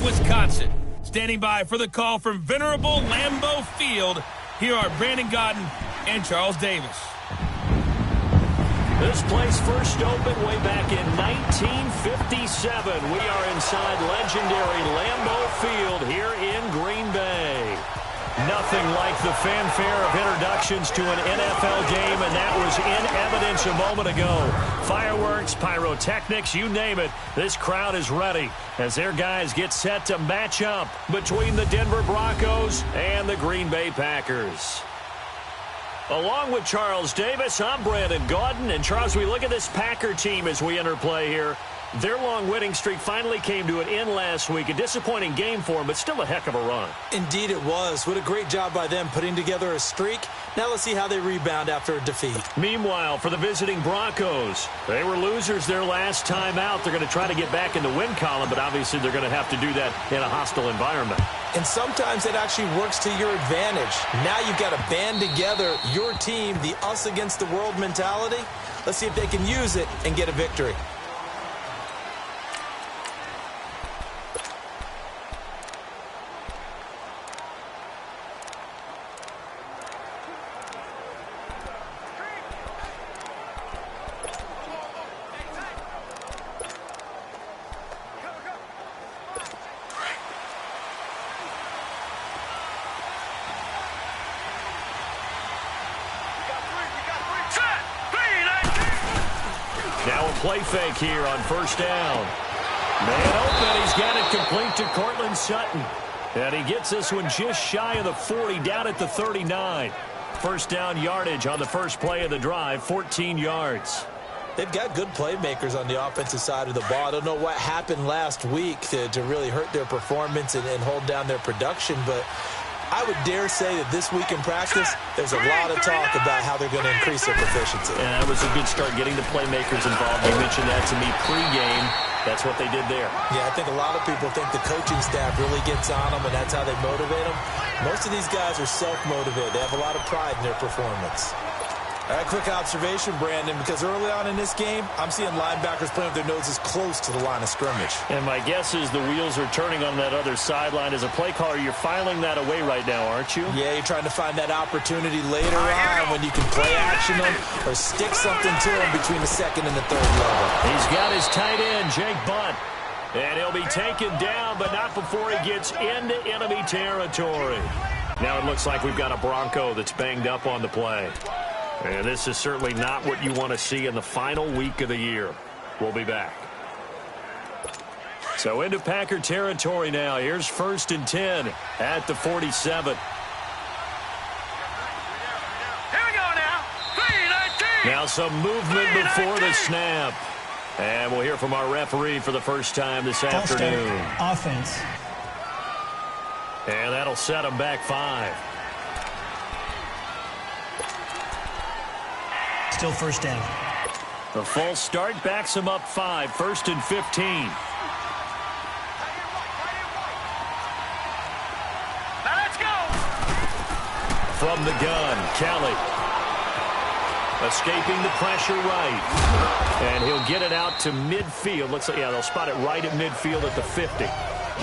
Wisconsin. Standing by for the call from venerable Lambeau Field, here are Brandon Gaudin and Charles Davis. This place first opened way back in 1957. We are inside legendary Lambeau Field here in Green Bay. Nothing like the fanfare of introductions to an NFL game, and that was in evidence a moment ago. Fireworks, pyrotechnics, you name it. This crowd is ready as their guys get set to match up between the Denver Broncos and the Green Bay Packers. Along with Charles Davis, I'm Brandon Gaudin. And Charles, we look at this Packer team as we enter play here. Their long winning streak finally came to an end last week. A disappointing game for them, but still a heck of a run. Indeed it was. What a great job by them putting together a streak. Now let's see how they rebound after a defeat. Meanwhile, for the visiting Broncos, they were losers their last time out. They're going to try to get back in the win column, but obviously they're going to have to do that in a hostile environment. And sometimes it actually works to your advantage. Now you've got to band together your team, the us against the world mentality. Let's see if they can use it and get a victory. Now a play fake here on first down. Man open, he's got it complete to Courtland Sutton. And he gets this one just shy of the 40, down at the 39. First down yardage on the first play of the drive, 14 yards. They've got good playmakers on the offensive side of the ball. I don't know what happened last week to really hurt their performance and hold down their production, but I would dare say that this week in practice, there's a lot of talk about how they're going to increase their proficiency. And that was a good start, getting the playmakers involved. You mentioned that to me pregame. That's what they did there. Yeah, I think a lot of people think the coaching staff really gets on them, and that's how they motivate them. Most of these guys are self-motivated. They have a lot of pride in their performance. All right, quick observation, Brandon, because early on in this game, I'm seeing linebackers playing with their noses close to the line of scrimmage. And my guess is the wheels are turning on that other sideline. As a play caller, you're filing that away right now, aren't you? Yeah, you're trying to find that opportunity later on when you can play action them or stick something to them between the second and the third level. He's got his tight end, Jake Butt. And he'll be taken down, but not before he gets into enemy territory. Now it looks like we've got a Bronco that's banged up on the play. And this is certainly not what you want to see in the final week of the year. We'll be back. So into Packer territory now. Here's 1st and 10 at the 47. Here we go now. 3-19. Now some movement before the snap. And we'll hear from our referee for the first time this afternoon. Offense. And that'll set them back 5. Still first down. The false start backs him up 5. 1st and 15. Now let's go. From the gun, Kelly. Escaping the pressure right. And he'll get it out to midfield. Looks like, yeah, they'll spot it right at midfield at the 50.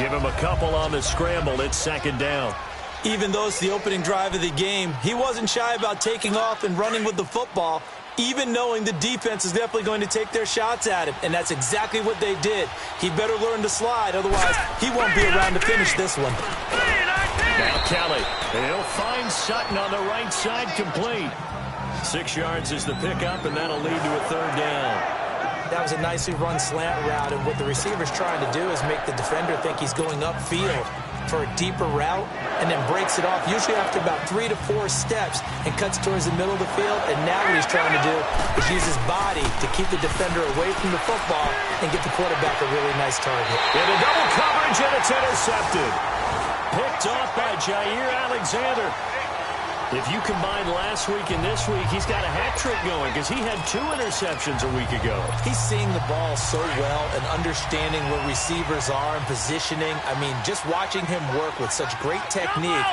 Give him a couple on the scramble. It's 2nd down. Even though it's the opening drive of the game, he wasn't shy about taking off and running with the football, even knowing the defense is definitely going to take their shots at him. And that's exactly what they did. He better learn to slide, otherwise he won't be around to finish this one. Now Kelly, and he'll find Sutton on the right side, complete. 6 yards is the pickup, and that'll lead to a 3rd down. That was a nicely run slant route, and what the receiver's trying to do is make the defender think he's going upfield for a deeper route, and then breaks it off, usually after about 3 to 4 steps, and cuts towards the middle of the field. And now what he's trying to do is use his body to keep the defender away from the football and get the quarterback a really nice target. In a double coverage, and it's intercepted. Picked off by Jair Alexander. If you combine last week and this week, he's got a hat trick going because he had 2 interceptions a week ago. He's seeing the ball so well and understanding where receivers are and positioning. I mean, just watching him work with such great technique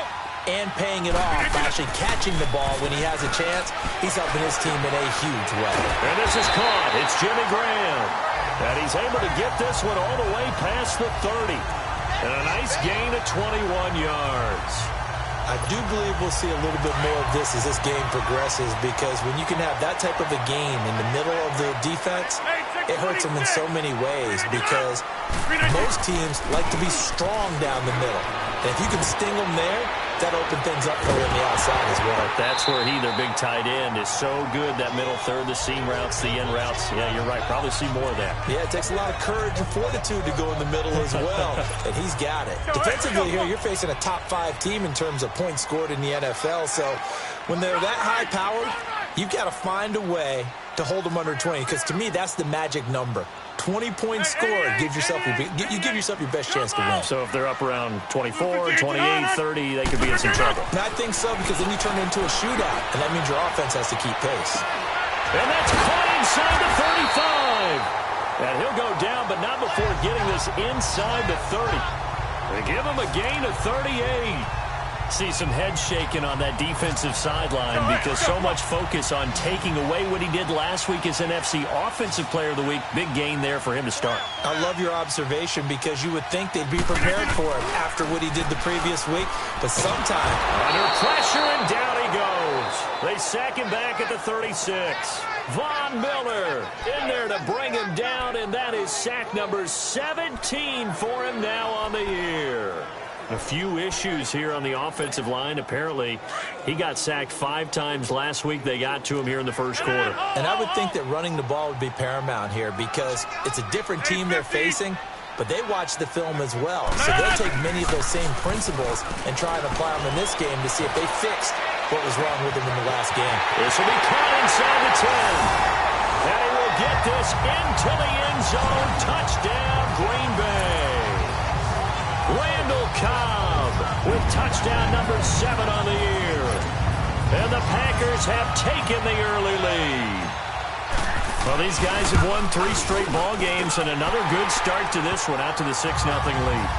and paying it off by actually catching the ball when he has a chance, he's helping his team in a huge way. And this is caught. It's Jimmy Graham. And he's able to get this one all the way past the 30. And a gain of 21 yards. I do believe we'll see a little bit more of this as this game progresses, because when you can have that type of a gain in the middle of the defense, it hurts them in so many ways, because most teams like to be strong down the middle. And if you can sting them there, that opens things up for you on the outside as well. That's where he, their big tight end, is so good. That middle third, the seam routes, the in routes. Yeah, you're right. Probably see more of that. Yeah, it takes a lot of courage and fortitude to go in the middle as well, and he's got it. Defensively here, you're facing a top-5 team in terms of points scored in the NFL, so when they're that high-powered, you've got to find a way to hold them under 20, because to me, that's the magic number. 20 points scored, you give yourself your best chance to win. So if they're up around 24, 28, 30, they could be in some trouble. And I think so, because then you turn it into a shootout, and that means your offense has to keep pace. And that's caught inside the 35. And he'll go down, but not before getting this inside the 30. They give him a gain of 38. See some head shaking on that defensive sideline, because so much focus on taking away what he did last week as NFC Offensive Player of the Week. Big gain there for him to start. I love your observation, because you would think they'd be prepared for him after what he did the previous week, but sometimes under pressure, and down he goes. They sack him back at the 36. Von Miller in there to bring him down, and that is sack number 17 for him now on the year. A few issues here on the offensive line. Apparently, he got sacked 5 times last week. They got to him here in the first quarter. And I would think that running the ball would be paramount here, because it's a different team they're facing, but they watch the film as well. So they'll take many of those same principles and try and apply them in this game to see if they fixed what was wrong with them in the last game. This will be caught inside the 10. And he will get this into the end zone. Touchdown, Green Bay. Randall Cobb with touchdown number 7 on the year. And the Packers have taken the early lead. Well, these guys have won 3 straight ball games, and another good start to this one, out to the 6-0 lead.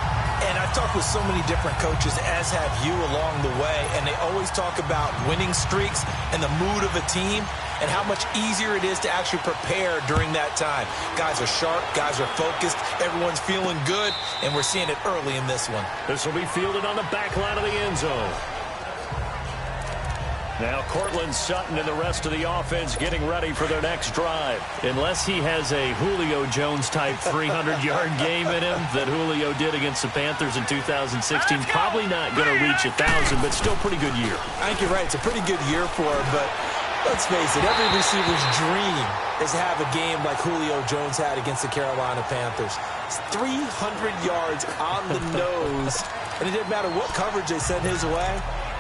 And I've talked with so many different coaches, as have you, along the way, and they always talk about winning streaks and the mood of a team and how much easier it is to actually prepare during that time. Guys are sharp, guys are focused, everyone's feeling good, and we're seeing it early in this one. This will be fielded on the back line of the end zone. Now Cortland Sutton and the rest of the offense getting ready for their next drive. Unless he has a Julio Jones-type 300-yard game in him that Julio did against the Panthers in 2016, probably not going to reach 1,000, but still pretty good year. I think you're right. It's a pretty good year for him, but let's face it, every receiver's dream is to have a game like Julio Jones had against the Carolina Panthers. It's 300 yards on the nose, and it didn't matter what coverage they sent his way.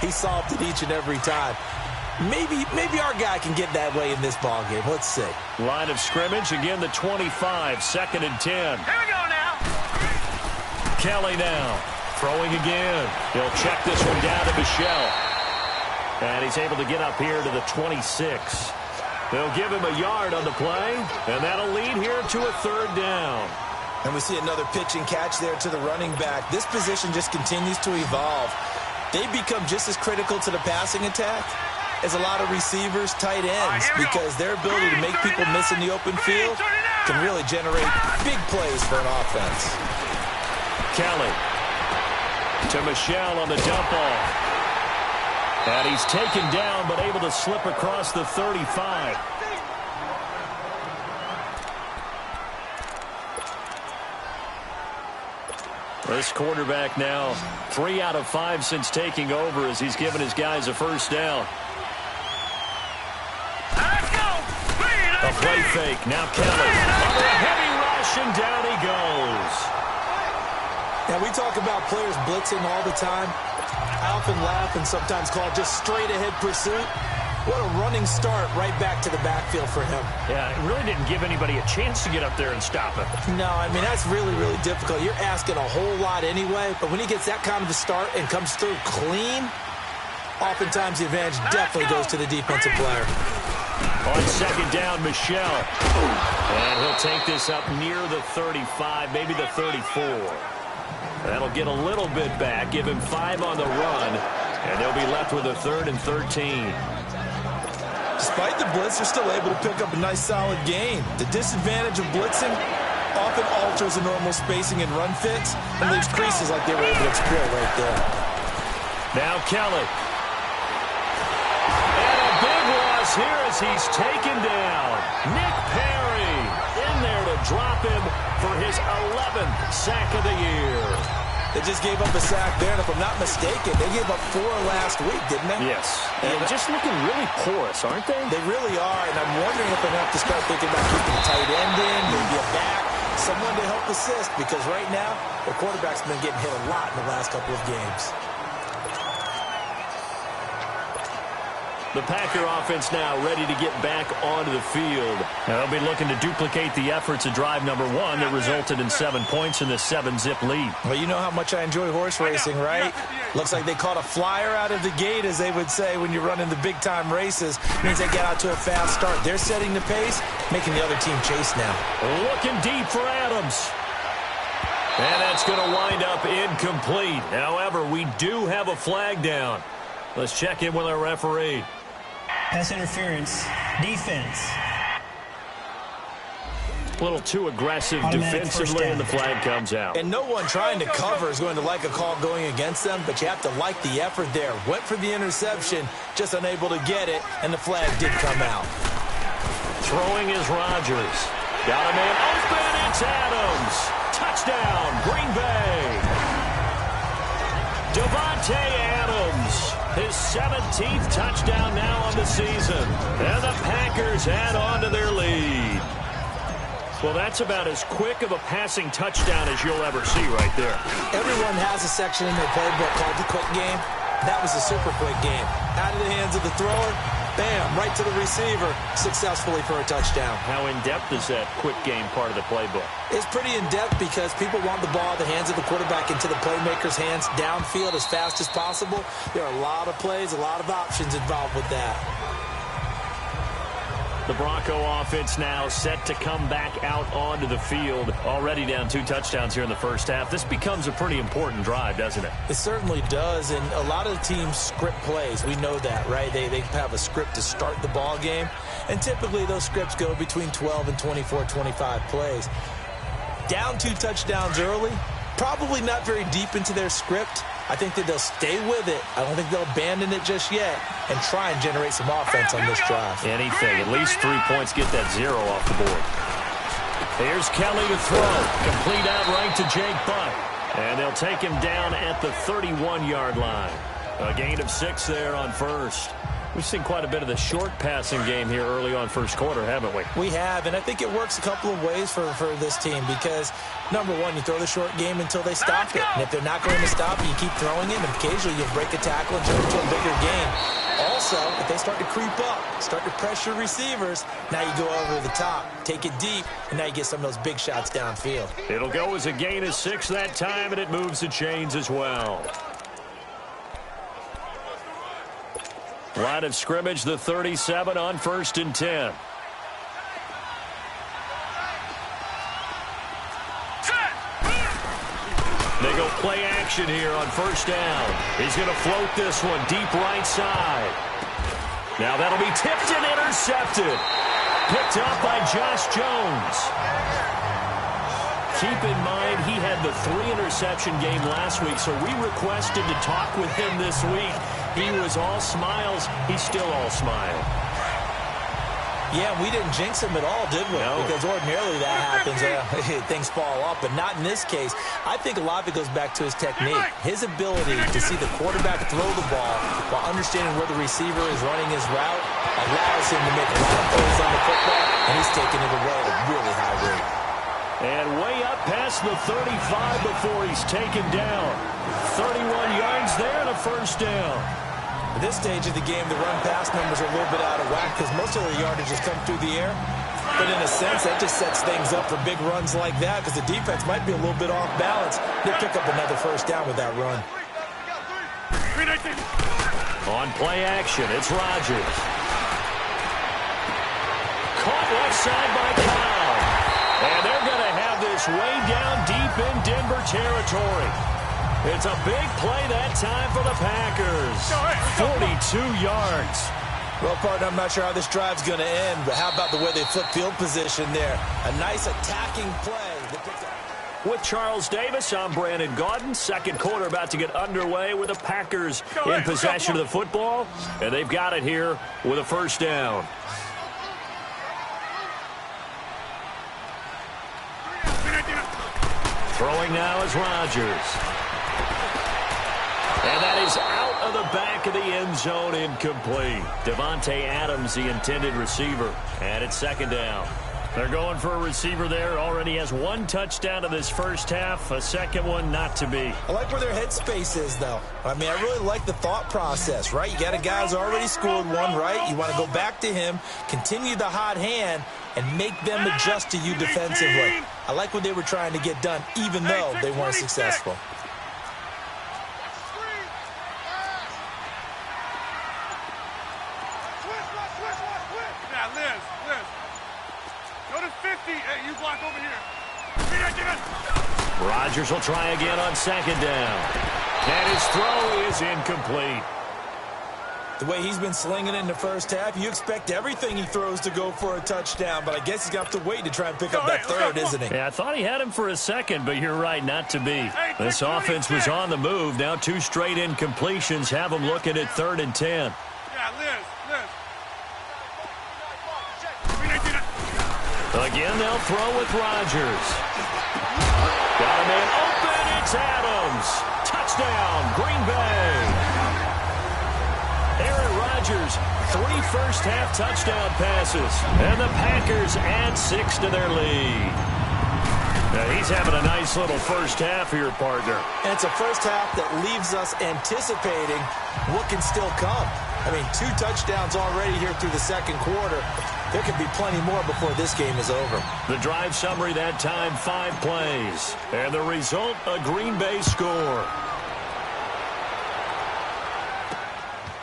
He solved it each and every time. Maybe our guy can get that way in this ball game. Let's see. Line of scrimmage, again the 25, 2nd and 10. Here we go now. Kelly now, throwing again. He'll check this one down to Michel. And he's able to get up here to the 26. They'll give him a yard on the play, and that'll lead here to a 3rd down. And we see another pitch and catch there to the running back. This position just continues to evolve. They become just as critical to the passing attack as a lot of receivers, tight ends, because their ability to make people miss in the open field can really generate big plays for an offense. Kelly to Michel on the dump off. And he's taken down, but able to slip across the 35. This quarterback now 3 out of 5 since taking over, as he's given his guys a first down. Let's go. A play fake. Now Kelly under a heavy rush, and down he goes. Now, we talk about players blitzing all the time. I often laugh and sometimes call it just straight-ahead pursuit. What a running start right back to the backfield for him. Yeah, it really didn't give anybody a chance to get up there and stop him. No, I mean, that's really, really difficult. You're asking a whole lot anyway, but when he gets that kind of a start and comes through clean, oftentimes the advantage definitely goes to the defensive player. On 2nd down, Michel. And he'll take this up near the 35, maybe the 34. That'll get a little bit back, give him 5 on the run, and they'll be left with a 3rd and 13. Despite the blitz, they're still able to pick up a nice solid gain. The disadvantage of blitzing, often alters the normal spacing and run fits and leaves creases like they were able to exploit right there. Now Kelly. And a big loss here as he's taken down. Nick Perry in there to drop him for his 11th sack of the year. They just gave up a sack there, and if I'm not mistaken, they gave up 4 last week, didn't they? Yes. And just looking really porous, aren't they? They really are, and I'm wondering if they're going to have to start thinking about keeping a tight end in, maybe a back, someone to help assist, because right now, their quarterback's been getting hit a lot in the last couple of games. The Packer offense now ready to get back onto the field. They'll be looking to duplicate the efforts of drive number 1 that resulted in 7 points in the 7-zip lead. Well, you know how much I enjoy horse racing, right? Looks like they caught a flyer out of the gate, as they would say when you're running the big-time races. Means they get out to a fast start. They're setting the pace, making the other team chase now. Looking deep for Adams. And that's going to wind up incomplete. However, we do have a flag down. Let's check in with our referee. Pass interference, defense. A little too aggressive defensively, and the flag comes out. And no one trying to cover is going to like a call going against them, but you have to like the effort there. Went for the interception, just unable to get it, and the flag did come out. Throwing is Rodgers. Got a man open, it's Adams. Touchdown, Green Bay. Davante Adams. His 17th touchdown now on the season. And the Packers add on to their lead. Well, that's about as quick of a passing touchdown as you'll ever see right there. Everyone has a section in their playbook called the quick game. That was a super quick game. Out of the hands of the thrower, bam, right to the receiver, successfully for a touchdown. How in-depth is that quick game part of the playbook? It's pretty in-depth because people want the ball, the hands of the quarterback into the playmaker's hands downfield as fast as possible. There are a lot of plays, a lot of options involved with that. The Bronco offense now set to come back out onto the field. Already down 2 touchdowns here in the first half. This becomes a pretty important drive, doesn't it? It certainly does, and a lot of teams script plays. We know that, right? They have a script to start the ball game, and typically those scripts go between 12 and 24, 25 plays. Down 2 touchdowns early, probably not very deep into their script. I think that they'll stay with it. I don't think they'll abandon it just yet and try and generate some offense on this drive. Anything. At least 3 points, get that 0 off the board. Here's Kelly to throw. Complete out right to Jake Butt. And they'll take him down at the 31-yard line. A gain of 6 there on first. We've seen quite a bit of the short passing game here early on first quarter, haven't we? We have, and I think it works a couple of ways for this team because, number one, you throw the short game until they stop it. And if they're not going to stop it, you keep throwing it, and occasionally you'll break a tackle and turn it into a bigger game. Also, if they start to creep up, start to pressure receivers, now you go over the top, take it deep, and now you get some of those big shots downfield. It'll go as a gain of 6 that time, and it moves the chains as well. Line of scrimmage, the 37 on 1st and 10. They go play action here on 1st down. He's going to float this one deep right side. Now that'll be tipped and intercepted. Picked up by Josh Jones. Keep in mind he had the 3-interception game last week, so we requested to talk with him this week. He was all smiles. He's still all smile. Yeah, we didn't jinx him at all, did we? No. Because ordinarily that happens. Things fall off, but not in this case. I think a lot of it goes back to his technique. His ability to see the quarterback throw the ball while understanding where the receiver is running his route allows him to make a lot of throws on the football, and he's taking it away at a really high rate. And way up past the 35 before he's taken down. 31 yards there and a 1st down. At this stage of the game, the run-pass numbers are a little bit out of whack because most of the yardage has come through the air. But in a sense, that just sets things up for big runs like that because the defense might be a little bit off balance. They pick up another 1st down with that run. On play action, it's Rodgers. Caught left side by Kyle. And they're going to have this way down deep in Denver territory. It's a big play that time for the Packers. 42 yards. Well, partner, I'm not sure how this drive's going to end, but how about the way they flip field position there? A nice attacking play. With Charles Davis, I'm Brandon Gaudin. Second quarter about to get underway with the Packers in possession of the football. And they've got it here with a first down. Throwing now is Rodgers. And that is out of the back of the end zone, incomplete. Davante Adams, the intended receiver. And it's second down. They're going for a receiver there. Already has one touchdown in this first half. A second one not to be. I like where their headspace is, though. I mean, I really like the thought process, right? You got a guy who's already scored one, right? You want to go back to him, continue the hot hand, and make them adjust to you defensively. I like what they were trying to get done, even though they weren't successful. Rodgers will try again on second down. And his throw is incomplete. The way he's been slinging it in the first half, you expect everything he throws to go for a touchdown, but I guess he's got to wait to try and pick up that third, isn't he? Yeah, I thought he had him for a second, but you're right, not to be. This offense was on the move. Now two straight incompletions have them looking at 3rd and 10. Again, they'll throw with Rodgers. Got a man open. It's Adams. Touchdown, Green Bay. Aaron Rodgers, 3 first-half touchdown passes. And the Packers add 6 to their lead. Now, he's having a nice little first half here, partner. And it's a first half that leaves us anticipating what can still come. I mean, 2 touchdowns already here through the second quarter. There could be plenty more before this game is over. The drive summary that time, 5 plays. And the result, a Green Bay score.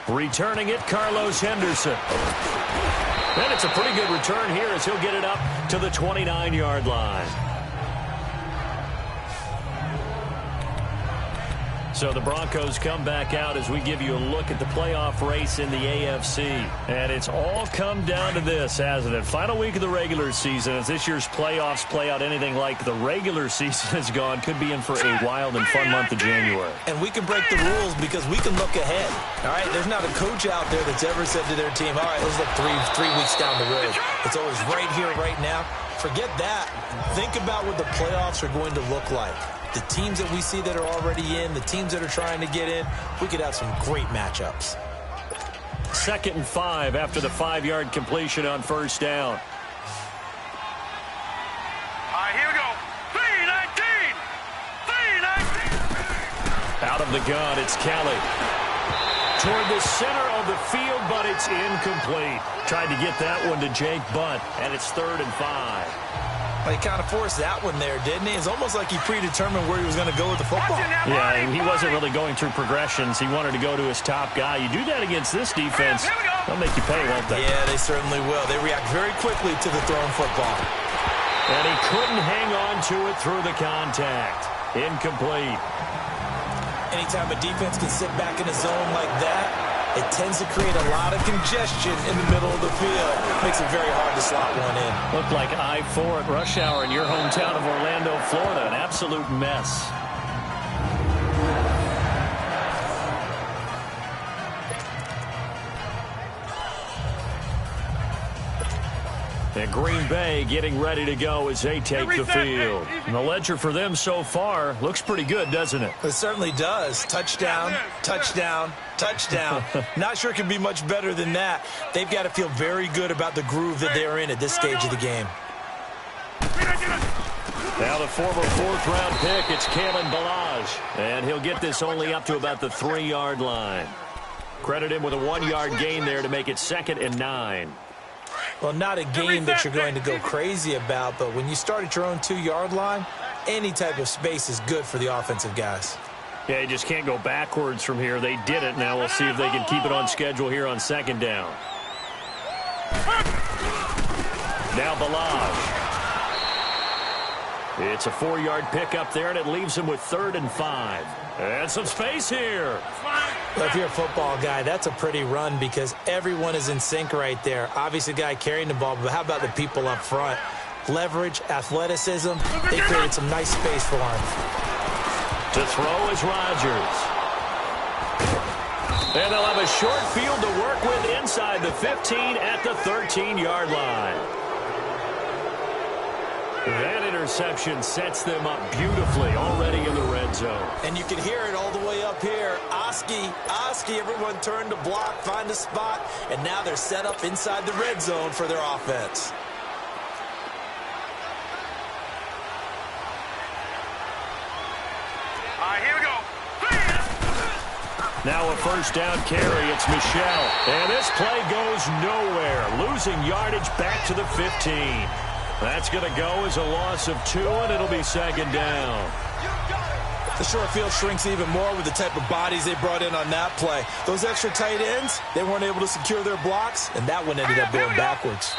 Returning it, Carlos Henderson. And it's a pretty good return here as he'll get it up to the 29-yard line. So the Broncos come back out as we give you a look at the playoff race in the AFC. And it's all come down to this, hasn't it? Final week of the regular season. As this year's playoffs play out anything like the regular season has gone, could be in for a wild and fun month of January. And we can break the rules because we can look ahead. All right, there's not a coach out there that's ever said to their team, all right, let's look three weeks down the road. It's always right here, right now. Forget that. Think about what the playoffs are going to look like. The teams that we see that are already in, the teams that are trying to get in, we could have some great matchups. 2nd and 5 after the 5-yard completion on first down. All right, here we go. 3-19. 3-19. Out of the gun, it's Kelly. Toward the center of the field, but it's incomplete. Tried to get that one to Jake Butt, and it's 3rd and 5. Well, he kind of forced that one there, didn't he? It's almost like he predetermined where he was going to go with the football. Yeah, he wasn't really going through progressions. He wanted to go to his top guy. You do that against this defense, they'll make you pay, won't they? Yeah, they certainly will. They react very quickly to the thrown football. And he couldn't hang on to it through the contact. Incomplete. Anytime a defense can sit back in a zone like that, it tends to create a lot of congestion in the middle of the field. Makes it very hard to slot one in. Looked like I-4 at rush hour in your hometown of Orlando, Florida. An absolute mess. And Green Bay getting ready to go as they take the field. And the ledger for them so far looks pretty good, doesn't it? It certainly does. Touchdown, touchdown, touchdown. Not sure it can be much better than that. They've got to feel very good about the groove that they're in at this stage of the game. Now the former 4th-round pick, it's Kalen Ballage. And he'll get this only up to about the 3-yard line. Credit him with a 1-yard gain there to make it 2nd and 9. Well, not a game that you're going to go crazy about, but when you start at your own 2-yard line, any type of space is good for the offensive guys. Yeah, you just can't go backwards from here. They did it. Now we'll see if they can keep it on schedule here on 2nd down. Now Ballage. It's a 4-yard pickup there, and it leaves him with 3rd and 5. And some space here. Well, if you're a football guy, that's a pretty run because everyone is in sync right there. Obviously, the guy carrying the ball, but how about the people up front? leverage, athleticism. They created some nice space for him. To throw is Rodgers. And they'll have a short field to work with inside the 15 at the 13-yard line. That interception sets them up beautifully already in the red zone. And you can hear it all the way up here. Oski, everyone turned to block, find a spot, and now they're set up inside the red zone for their offense. Here we go. Now a first down carry. It's Michel. And this play goes nowhere. Losing yardage back to the 15. That's going to go as a loss of 2, and it'll be second down. The short field shrinks even more with the type of bodies they brought in on that play. Those extra tight ends, they weren't able to secure their blocks, and that one ended up going backwards.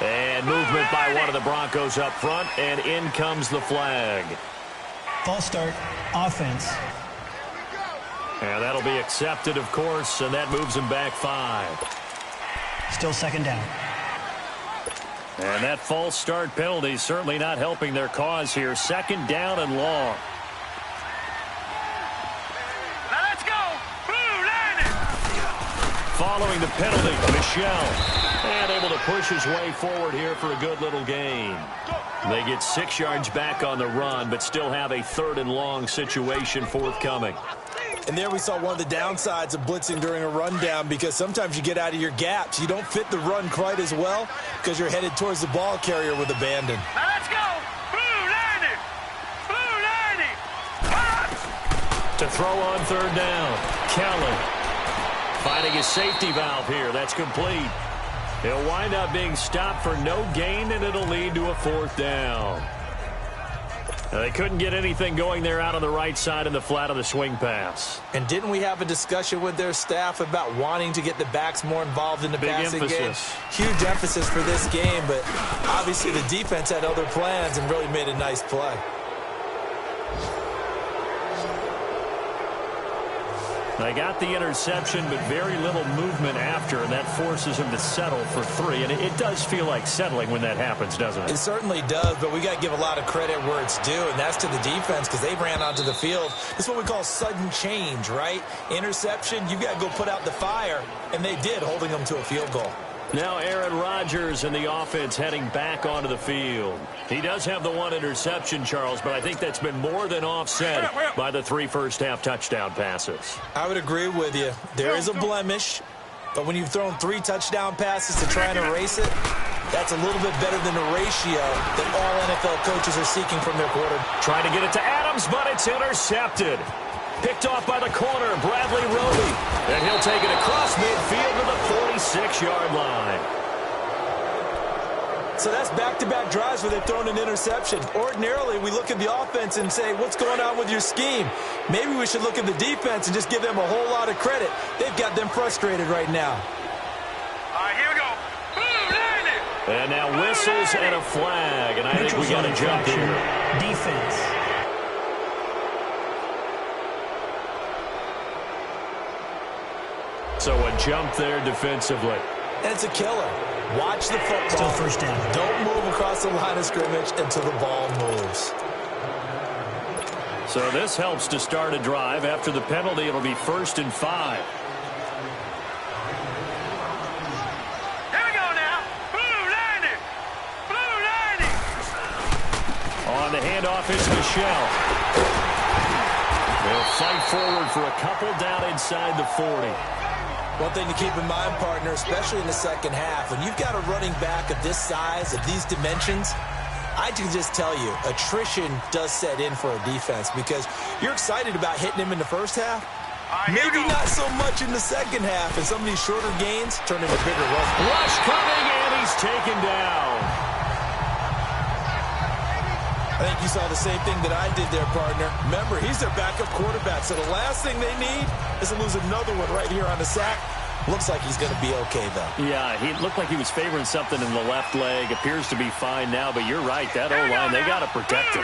And movement by one of the Broncos up front, and in comes the flag. False start, offense. And that'll be accepted, of course, and that moves them back 5. Still second down. And that false start penalty certainly not helping their cause here. Second down and long. Now let's go. Following the penalty, Michel. And able to push his way forward here for a good little gain. They get 6 yards back on the run, but still have a 3rd and long situation forthcoming. And there we saw one of the downsides of blitzing during a rundown, because sometimes you get out of your gaps. You don't fit the run quite as well because you're headed towards the ball carrier with abandon. Now let's go. To throw on 3rd down, Kelly finding his safety valve here. That's complete. He'll wind up being stopped for no gain, and it'll lead to a 4th down. They couldn't get anything going there out on the right side in the flat of the swing pass. And didn't we have a discussion with their staff about wanting to get the backs more involved in the passing game? Huge emphasis for this game, but obviously the defense had other plans and really made a nice play. They got the interception, but very little movement after, and that forces them to settle for 3. And it does feel like settling when that happens, doesn't it? It certainly does, but we got to give a lot of credit where it's due, and that's to the defense, because they ran onto the field. This is what we call sudden change, right? Interception, you got to go put out the fire, and they did, holding them to a field goal. Now Aaron Rodgers and the offense heading back onto the field. He does have the 1 interception, Charles, but I think that's been more than offset by the 3 first-half touchdown passes. I would agree with you. There is a blemish, but when you've thrown 3 touchdown passes to try and erase it, that's a little bit better than the ratio that all NFL coaches are seeking from their quarterback. Trying to get it to Adams, but it's intercepted. Picked off by the corner, Bradley Roby. And he'll take it across midfield to the 46-yard line. So that's back-to-back drives where they've thrown an interception. Ordinarily, we look at the offense and say, what's going on with your scheme? Maybe we should look at the defense and just give them a whole lot of credit. They've got them frustrated right now. Here we go. And now whistles and a flag. And I think we got to jump here. Defense. So a jump there defensively. And it's a killer. Watch the football. Still first down. Don't move across the line of scrimmage until the ball moves. So this helps to start a drive. After the penalty, it'll be 1st and 5. Here we go now. Blue 90. On the handoff, it's Michel. They'll fight forward for a couple down inside the 40. One thing to keep in mind, partner, especially in the second half, when you've got a running back of this size, of these dimensions, I can just tell you, attrition does set in for a defense, because you're excited about hitting him in the first half. Maybe not so much in the second half, and some of these shorter gains turn into bigger runs. Rush coming, and he's taken down. I think you saw the same thing that I did there, partner. Remember, he's their backup quarterback, so the last thing they need is to lose another one right here on the sack. Looks like he's going to be okay, though. Yeah, he looked like he was favoring something in the left leg. Appears to be fine now, but you're right. That O-line, they got to protect him.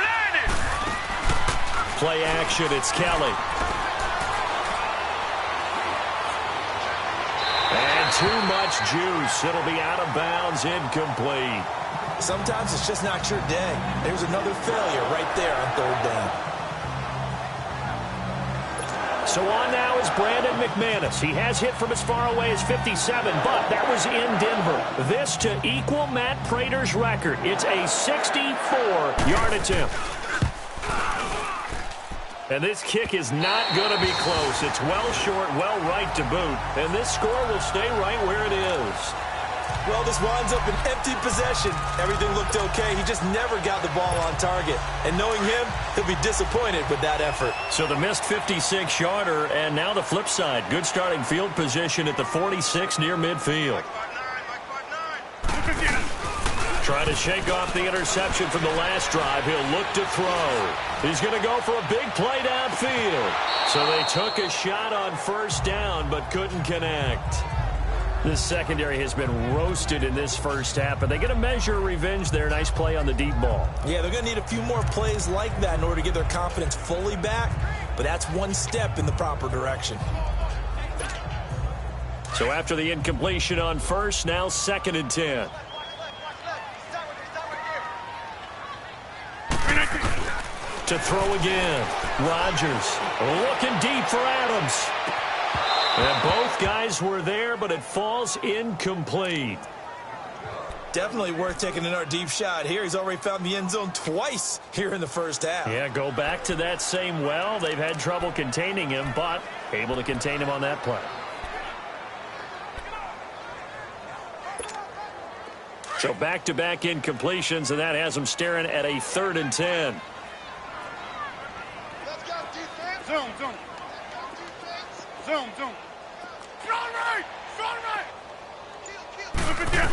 Play action, it's Kelly. And too much juice. It'll be out of bounds, incomplete. Sometimes it's just not your day. There's another failure right there on third down. So on now is Brandon McManus. He has hit from as far away as 57, but that was in Denver. This to equal Matt Prater's record. It's a 64-yard attempt. And this kick is not going to be close. It's well short, well right to boot. And this score will stay right where it is. Well, this winds up an empty possession. Everything looked okay. He just never got the ball on target. And knowing him, he'll be disappointed with that effort. So the missed 56-yarder, and now the flip side. Good starting field position at the 46 near midfield. Trying to shake off the interception from the last drive. He'll look to throw. He's going to go for a big play downfield. So they took a shot on first down, but couldn't connect. This secondary has been roasted in this first half, but they get a measure of revenge there. Nice play on the deep ball. Yeah, they're going to need a few more plays like that in order to get their confidence fully back, but that's one step in the proper direction. So after the incompletion on first, now 2nd and 10. To throw again. Rodgers looking deep for Adams. And both guys were there, but it falls incomplete. Definitely worth taking another deep shot here. He's already found the end zone twice here in the first half. Yeah, go back to that same well. They've had trouble containing him, but able to contain him on that play. So back-to-back incompletions, and that has them staring at a 3rd and 10. Let's go, defense. Zoom, zoom. Zoom, zoom. Strong right! Strong right! Look at that!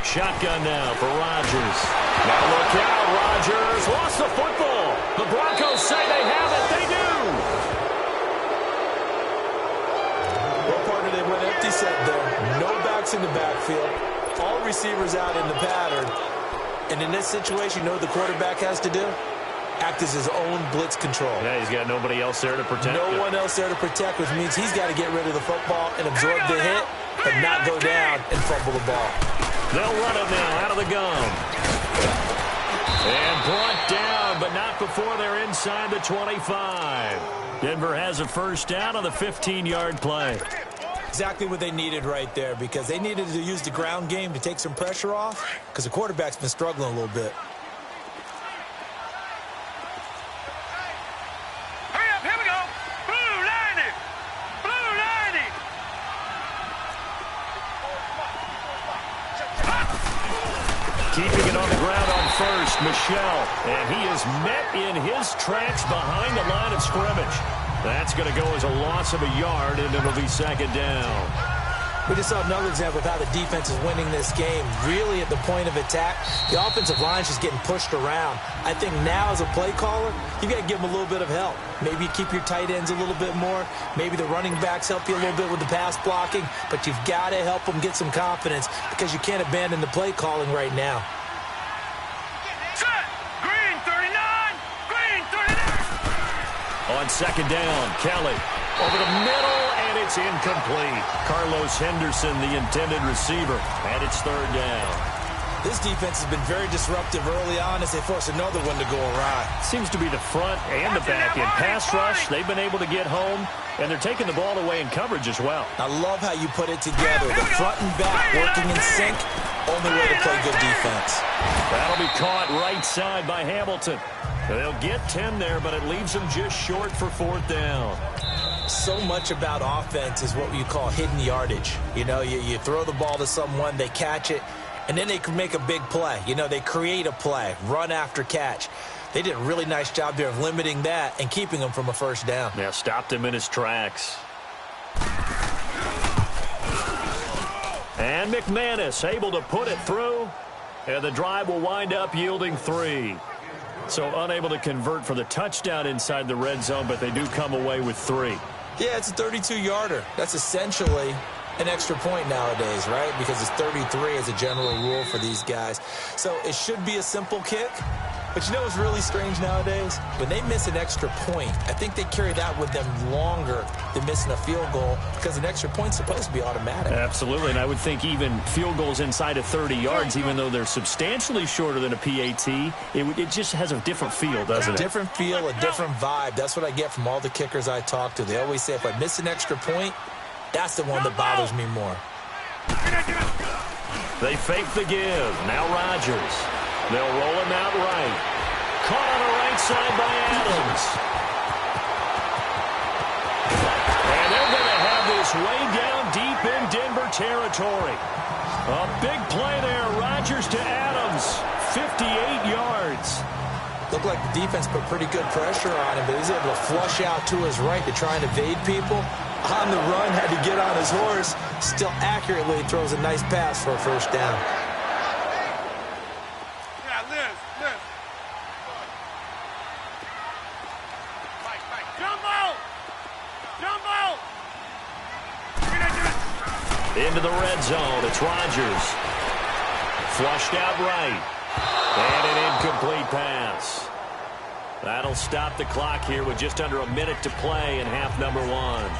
Shotgun now for Rodgers. Now look out, Rodgers lost the football. The Broncos say they have it. They do. Well, partner, they went empty set there. No backs in the backfield. All receivers out in the pattern. And in this situation, you know what the quarterback has to do? Act as his own blitz control. Yeah, he's got nobody else there to protect him. No one else there to protect, which means he's got to get rid of the football and absorb the hit, but not go down and fumble the ball. They'll run it now out of the gun. And brought down, but not before they're inside the 25. Denver has a first down on the 15-yard play. Exactly what they needed right there, because they needed to use the ground game to take some pressure off, because the quarterback's been struggling a little bit. Hurry up, here we go. Blue 90. Blue 90. Keeping it on the ground on first, Michel. And he is met in his tracks behind the line of scrimmage. That's going to go as a loss of a yard, and it'll be 2nd down. We just saw another example of how the defense is winning this game. Really at the point of attack, the offensive line is just getting pushed around. I think now as a play caller, you got to give them a little bit of help. Maybe you keep your tight ends a little bit more. Maybe the running backs help you a little bit with the pass blocking. But you've got to help them get some confidence, because you can't abandon the play calling right now. Set. Green 39. Green 39. On 2nd down, Kelly over the middle, and it's incomplete. Carlos Henderson, the intended receiver, and it's 3rd down. This defense has been very disruptive early on as they force another one to go awry. Seems to be the front and the back end. Pass rush, they've been able to get home, and they're taking the ball away in coverage as well. I love how you put it together. The front and back working in sync. Only way to play good defense. That'll be caught right side by Hamilton. They'll get 10 there, but it leaves them just short for 4th down. So much about offense is what you call hidden yardage. You know, you throw the ball to someone, they catch it, and then they can make a big play. You know, they create a play, run after catch. They did a really nice job there of limiting that and keeping him from a first down. Yeah, stopped him in his tracks. And McManus able to put it through, and the drive will wind up yielding 3. So unable to convert for the touchdown inside the red zone, but they do come away with 3. Yeah, it's a 32-yarder. That's essentially an extra point nowadays, right? Because it's 33 as a general rule for these guys. So it should be a simple kick, But you know what's really strange nowadays? When they miss an extra point, I think they carry that with them longer than missing a field goal because an extra point's supposed to be automatic. Absolutely, and I would think even field goals inside of 30 yards, even though they're substantially shorter than a PAT, it just has a different feel, doesn't it? A different feel, a different vibe. That's what I get from all the kickers I talk to. They always say if I miss an extra point, that's the one that bothers me more. They fake the give. Now Rodgers. They'll roll him out right. Caught on the right side by Adams. And they're going to have this way down deep in Denver territory. A big play there. Rodgers to Adams. 58 yards. Looked like the defense put pretty good pressure on him, but he was able to flush out to his right to try and evade people. On the run, had to get on his horse. Still accurately throws a nice pass for a first down. Into the red zone. It's Rodgers. Flushed out right. And an incomplete pass. That'll stop the clock here with just under a minute to play in half number one.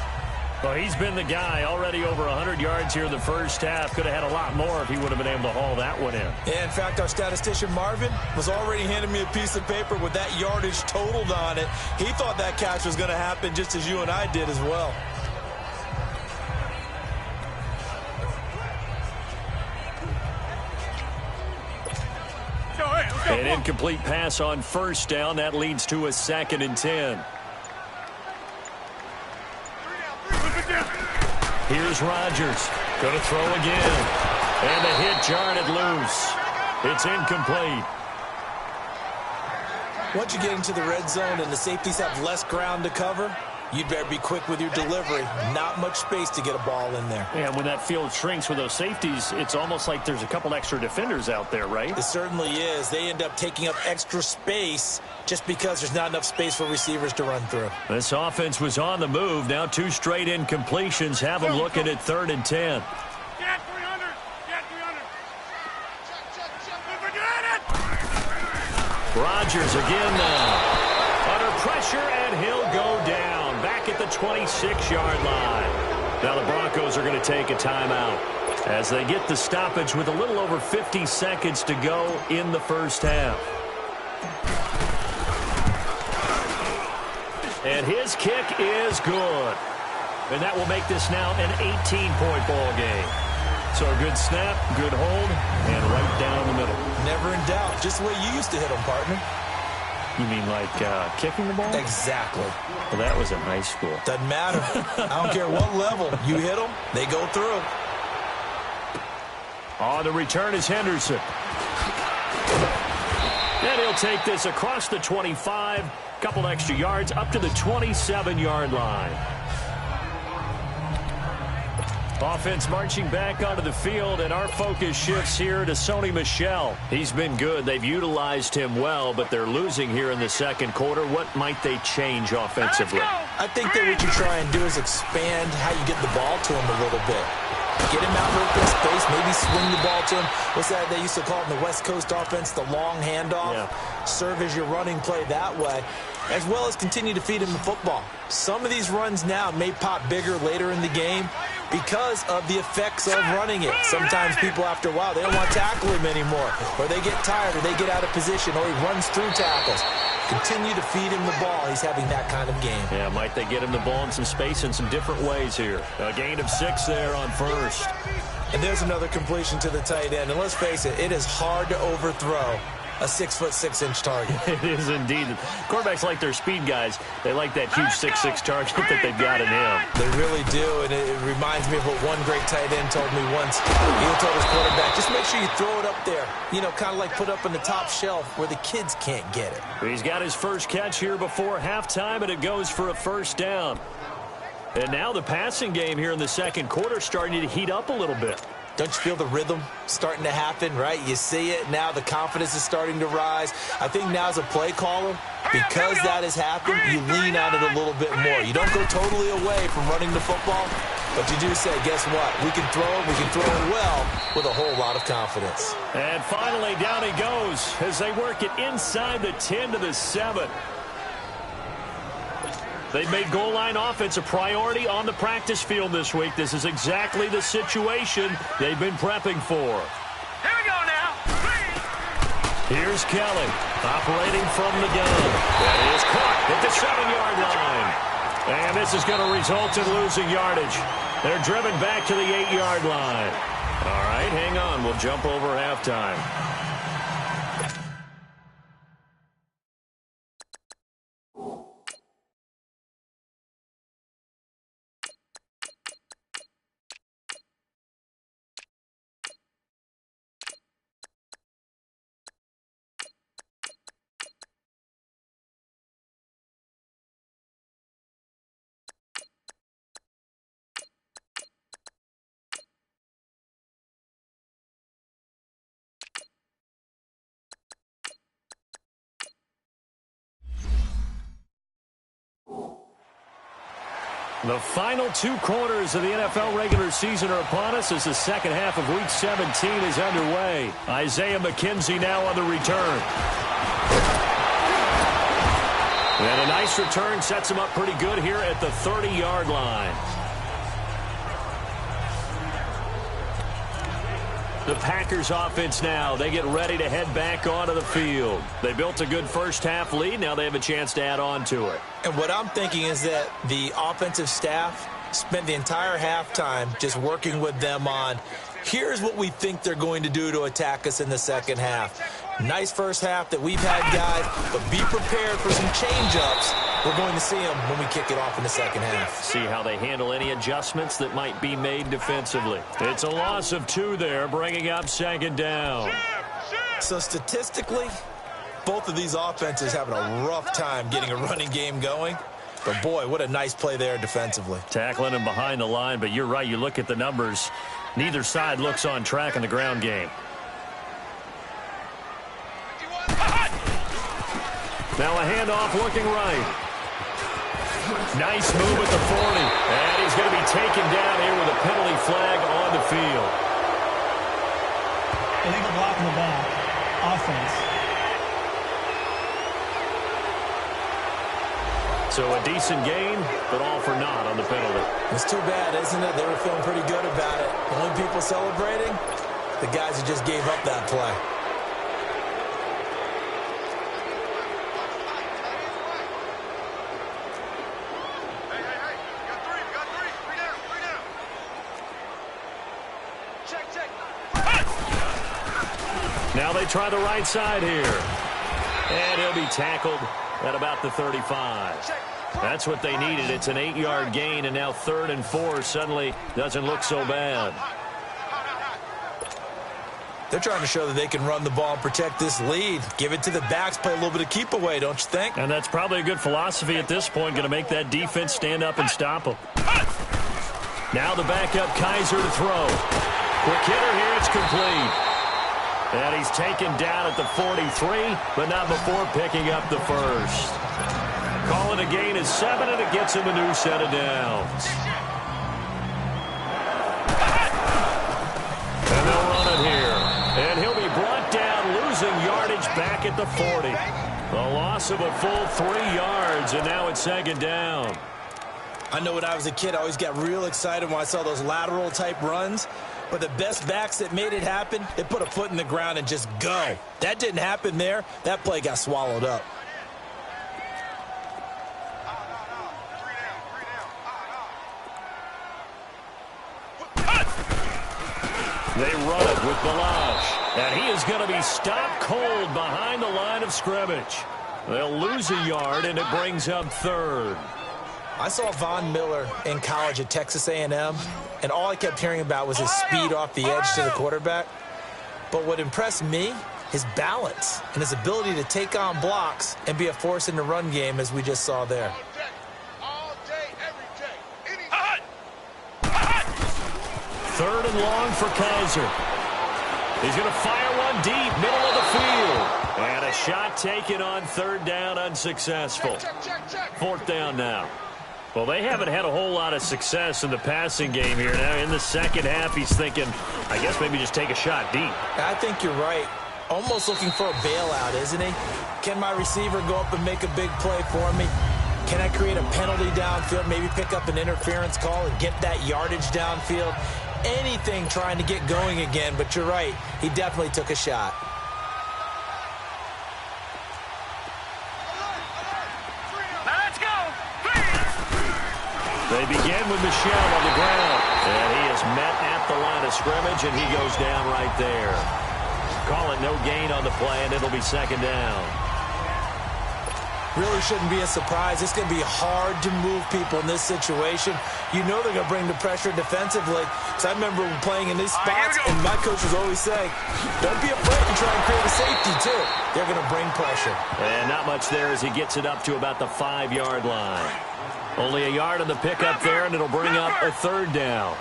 Well, he's been the guy. Already over 100 yards here in the first half. Could have had a lot more if he would have been able to haul that one in. Yeah, in fact, our statistician Marvin was already handing me a piece of paper with that yardage totaled on it. He thought that catch was going to happen just as you and I did as well. An incomplete pass on first down. That leads to a 2nd and 10. Here's Rodgers. Going to throw again. And the hit jarred it loose. It's incomplete. Once you get into the red zone and the safeties have less ground to cover, you'd better be quick with your delivery. Not much space to get a ball in there. And when that field shrinks with those safeties, it's almost like there's a couple extra defenders out there, right? It certainly is. They end up taking up extra space just because there's not enough space for receivers to run through. This offense was on the move. Now 2 straight incompletions have them looking at 3rd and 10. Get 300. Get 300. Rodgers again now. Under pressure, and he'll go down. Back at the 26-yard line. Now the Broncos are going to take a timeout as they get the stoppage with a little over 50 seconds to go in the first half. And his kick is good. And that will make this now an 18-point ball game. So a good snap, good hold, and right down the middle. Never in doubt. Just the way you used to hit them, partner. You mean like kicking the ball? Exactly. Well, that was in high school. Doesn't matter. I don't care what level. You hit them, they go through. On the return is Henderson. And he'll take this across the 25. Couple extra yards up to the 27-yard line. Offense marching back onto the field, and our focus shifts here to Sony Michel. He's been good. They've utilized him well, but they're losing here in the second quarter. What might they change offensively? I think that what you try and do is expand how you get the ball to him a little bit. Get him out in open space, maybe swing the ball to him. What's that they used to call it in the West Coast offense, the long handoff? Yeah. Serve as your running play that way, as well as continue to feed him the football. Some of these runs now may pop bigger later in the game because of the effects of running it. Sometimes people, after a while, they don't want to tackle him anymore, or they get tired, or they get out of position, or he runs through tackles. Continue to feed him the ball. He's having that kind of game. Yeah, might they get him the ball in some space in some different ways here. A gain of 6 there on first. And there's another completion to the tight end. And let's face it, it is hard to overthrow a 6'6" target. It is indeed. Quarterbacks like their speed guys. They like that huge 6'6" target that they've got in him. They really do, and it reminds me of what one great tight end told me once. He told his quarterback, just make sure you throw it up there. You know, kind of like put up on the top shelf where the kids can't get it. He's got his first catch here before halftime, and it goes for a first down. And now the passing game here in the second quarter starting to heat up a little bit. Don't you feel the rhythm starting to happen, right? You see it now. The confidence is starting to rise. I think now as a play caller, because that has happened, you lean on it a little bit more. You don't go totally away from running the football, But you do say, guess what? We can throw it well with a whole lot of confidence. And finally, down he goes as they work it inside the 10 to the 7. They've made goal line offense a priority on the practice field this week. This is exactly the situation they've been prepping for. Here we go now. Here's Kelly operating from the gun. That is caught at the 7-yard line. And this is going to result in losing yardage. They're driven back to the 8-yard line. All right, hang on. We'll jump over halftime. The final 2 quarters of the NFL regular season are upon us as the second half of Week 17 is underway. Isaiah McKenzie now on the return. And a nice return sets him up pretty good here at the 30-yard line. The Packers offense now, they get ready to head back onto the field. They built a good first half lead. Now they have a chance to add on to it. And what I'm thinking is that the offensive staff spent the entire halftime just working with them on, here's what we think they're going to do to attack us in the second half. Nice first half that we've had, guys, but be prepared for some change-ups. We're going to see them when we kick it off in the second half. See how they handle any adjustments that might be made defensively. It's a loss of 2 there, bringing up second down. So statistically, both of these offenses having a rough time getting a running game going. But, boy, what a nice play there defensively. Tackling him behind the line, but you're right. You look at the numbers. Neither side looks on track in the ground game. Now a handoff looking right. Nice move at the 40. And he's going to be taken down here with a penalty flag on the field. Illegal block in the back. Offense. So a decent gain, but all for naught on the penalty. It's too bad, isn't it? They were feeling pretty good about it. The only people celebrating, the guys who just gave up that play. Now they try the right side here. And he'll be tackled at about the 35. That's what they needed. It's an 8-yard gain, and now 3rd and 4 suddenly doesn't look so bad. They're trying to show that they can run the ball and protect this lead. Give it to the backs, play a little bit of keep away, don't you think? And that's probably a good philosophy at this point, going to make that defense stand up and stop them. Now the backup Kaiser to throw. Quick hitter here, it's complete. And he's taken down at the 43, but not before picking up the first. Call it a gain of 7, and it gets him a new set of downs. And they'll run it here. And he'll be brought down, losing yardage back at the 40. A loss of a full 3 yards, and now it's 2nd down. I know when I was a kid, I always got real excited when I saw those lateral-type runs. But the best backs that made it happen, they put a foot in the ground and just go. That didn't happen there. That play got swallowed up. They run it with Ballage. And he is going to be stopped cold behind the line of scrimmage. They'll lose a yard, and it brings up 3rd. I saw Von Miller in college at Texas A&M, and all I kept hearing about was his speed off the edge to the quarterback. But what impressed me, his balance and his ability to take on blocks and be a force in the run game, as we just saw there. All day, every day. 3rd and long for Kaiser. He's going to fire one deep, middle of the field. And a shot taken on 3rd down, unsuccessful. 4th down now. Well, they haven't had a whole lot of success in the passing game here. Now, in the second half, he's thinking, I guess maybe just take a shot deep. I think you're right. Almost looking for a bailout, isn't he? Can my receiver go up and make a big play for me? Can I create a penalty downfield, maybe pick up an interference call and get that yardage downfield? Anything trying to get going again, but you're right. He definitely took a shot. They begin with Michel on the ground. And he is met at the line of scrimmage, and he goes down right there. Call it no gain on the play, and it'll be second down. Really shouldn't be a surprise. It's going to be hard to move people in this situation. You know they're going to bring the pressure defensively. So I remember playing in these spots, and my coaches always say, don't be afraid to try and create a safety, too. They're going to bring pressure. And not much there as he gets it up to about the 5-yard line. Only a yard on the pickup there, and it'll bring up a third down.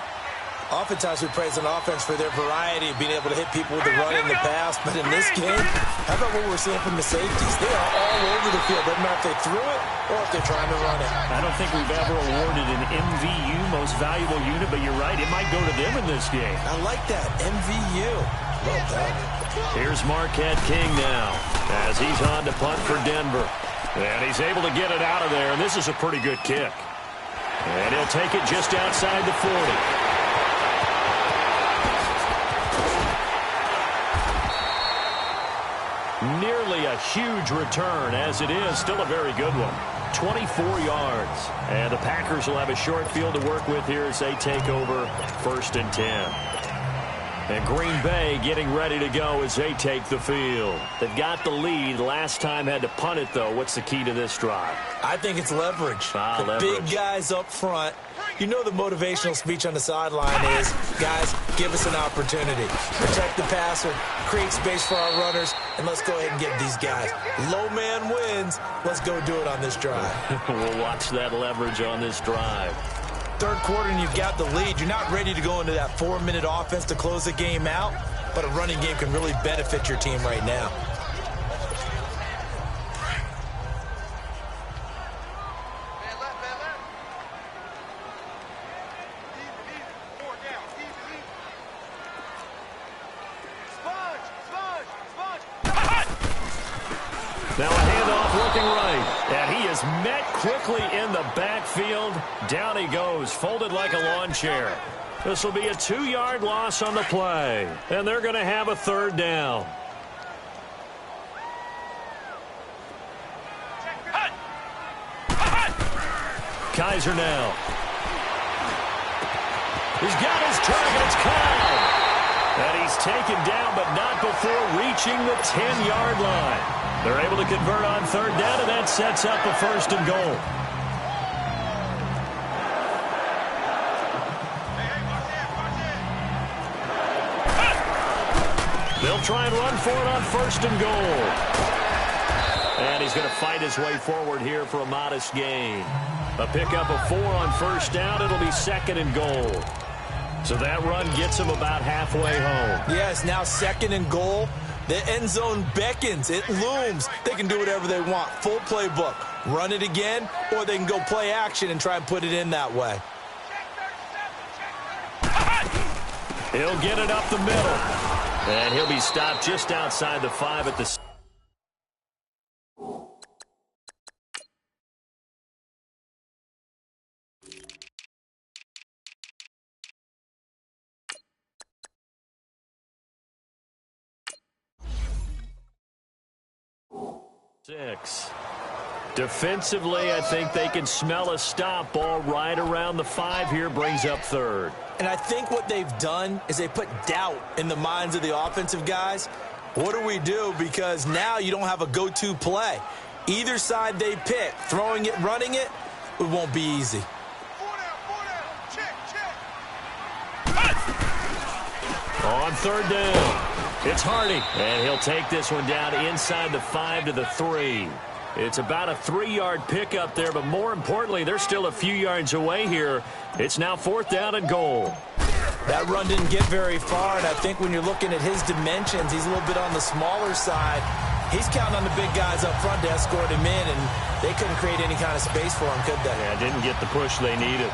Oftentimes we praise an offense for their variety of being able to hit people with the run in the pass. But in this game, how about what we're seeing from the safeties? They are all over the field. Doesn't matter if they threw it or if they're trying to run it. I don't think we've ever awarded an MVU, most valuable unit, but you're right. It might go to them in this game. I like that. MVU. Well done. Here's Marquette King now as he's on to punt for Denver. And he's able to get it out of there, and this is a pretty good kick. And he'll take it just outside the 40. Nearly a huge return, as it is still a very good one. 24 yards. And the Packers will have a short field to work with here as they take over 1st and 10. And Green Bay getting ready to go as they take the field. They've got the lead. Last time had to punt it, though. What's the key to this drive? I think it's leverage. The big guys up front. You know the motivational speech on the sideline is, guys, give us an opportunity. Protect the passer, create space for our runners, and let's go ahead and get these guys. Low man wins. Let's go do it on this drive. We'll watch that leverage on this drive. Third quarter and you've got the lead. You're not ready to go into that 4-minute offense to close the game out, but a running game can really benefit your team right now. Now a handoff looking right, and he is met quickly in the backfield. Down he goes, folded like a lawn chair. This will be a 2-yard loss on the play, and they're going to have a third down. Kaiser now. He's got his target. It's Kyle. And he's taken down, but not before reaching the 10-yard line. They're able to convert on third down, and that sets up a 1st and goal. They'll try and run for it on 1st and goal. And he's going to fight his way forward here for a modest gain. A pickup of 4 on 1st down. It'll be 2nd and goal. So that run gets him about halfway home. Yes, now 2nd and goal. The end zone beckons. It looms. They can do whatever they want. Full playbook. Run it again, or they can go play action and try and put it in that way. He'll get it up the middle. And he'll be stopped just outside the 5 at the... Six. Defensively, I think they can smell a stop. Ball right around the 5 here, brings up 3rd. And I think what they've done is they put doubt in the minds of the offensive guys. What do we do? Because now you don't have a go-to play. Either side they pick, throwing it, running it, it won't be easy. On 3rd down. It's Hardy, and he'll take this one down inside the 5 to the 3. It's about a 3-yard pickup there, but more importantly, they're still a few yards away here. It's now 4th down and goal. That run didn't get very far, and I think when you're looking at his dimensions, he's a little bit on the smaller side. He's counting on the big guys up front to escort him in, and they couldn't create any kind of space for him, could they? Yeah, didn't get the push they needed.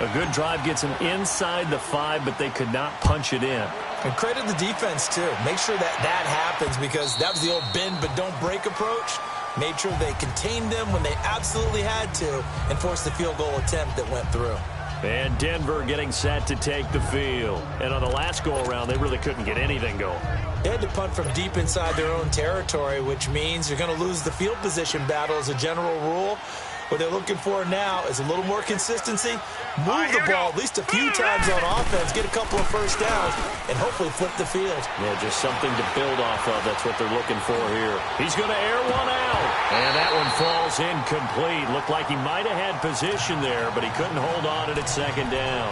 A good drive gets them inside the 5, but they could not punch it in. And credit the defense, too. Make sure that happens, because that was the old bend but don't break approach. Made sure they contained them when they absolutely had to and forced the field goal attempt that went through. And Denver getting set to take the field. And on the last go-around, they really couldn't get anything going. They had to punt from deep inside their own territory, which means you're going to lose the field position battle as a general rule. What they're looking for now is a little more consistency, move the ball at least a few times on offense, get a couple of first downs, and hopefully flip the field. Yeah, just something to build off of. That's what they're looking for here. He's going to air one out. And that one falls incomplete. Looked like he might have had position there, but he couldn't hold on at second down.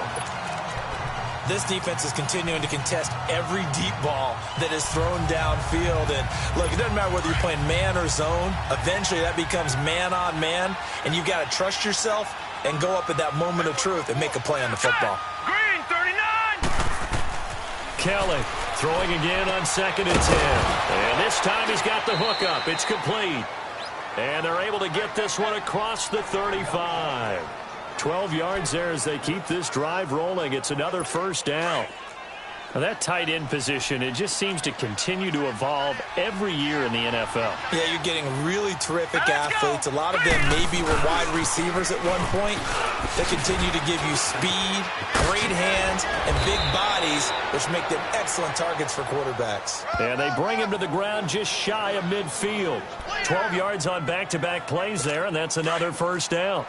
This defense is continuing to contest every deep ball that is thrown downfield. And, look, it doesn't matter whether you're playing man or zone. Eventually, that becomes man-on-man, and you've got to trust yourself and go up at that moment of truth and make a play on the football. Green, 39! Kelly throwing again on 2nd and 10. And this time he's got the hook up. It's complete. And they're able to get this one across the 35. 12 yards there as they keep this drive rolling. It's another first down. Now that tight end position, it just seems to continue to evolve every year in the NFL. Yeah, you're getting really terrific athletes. A lot of them maybe were wide receivers at one point. They continue to give you speed, great hands, and big bodies, which make them excellent targets for quarterbacks. And they bring him to the ground just shy of midfield. 12 yards on back-to-back plays there, and that's another first down.